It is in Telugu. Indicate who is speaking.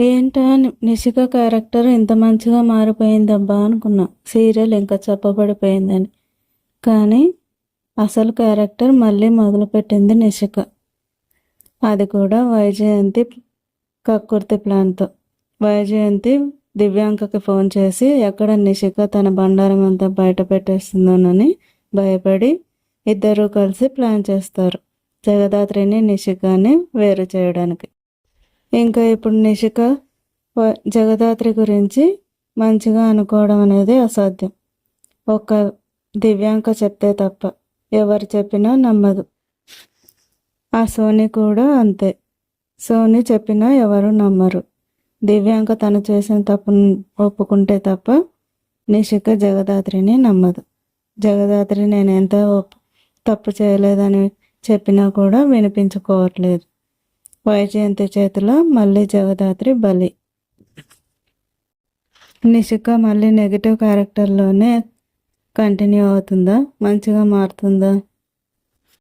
Speaker 1: ఏంటా నిషిక క్యారెక్టర్ ఇంత మంచిగా మారిపోయిందబ్బా అనుకున్నా. సీరియల్ ఇంకా చెప్పబడిపోయిందని. కానీ అసలు క్యారెక్టర్ మళ్ళీ మొదలుపెట్టింది నిషిక. అది కూడా వైజయంతి కక్కుర్తి ప్లాన్తో. వైజయంతి దివ్యాంకకి ఫోన్ చేసి ఎక్కడ నిషిక తన బండారం అంతా బయట పెట్టేస్తుందోనని భయపడి ఇద్దరూ కలిసి ప్లాన్ చేస్తారు జగదాత్రిని నిషికాని వేరు చేయడానికి. ఇంకా ఇప్పుడు నిషిక జగదాత్రి గురించి మంచిగా అనుకోవడం అనేది అసాధ్యం. ఒక్క దివ్యాంక చెప్తే తప్ప ఎవరు చెప్పినా నమ్మదు. ఆ సోని కూడా అంతే. సోని చెప్పినా ఎవరు నమ్మరు. దివ్యాంక తను చేసిన తప్పును ఒప్పుకుంటే తప్ప నిషిక జగదాత్రిని నమ్మదు. జగదాత్రి నేనెంత తప్పు చేయలేదని చెప్పినా కూడా వినిపించుకోవట్లేదు. వైజయంతి చేతిలో మళ్ళీ జగదాత్రి బలి. నిషిక మళ్ళీ నెగిటివ్ క్యారెక్టర్లోనే కంటిన్యూ అవుతుందా? మంచిగా మారుతుందా?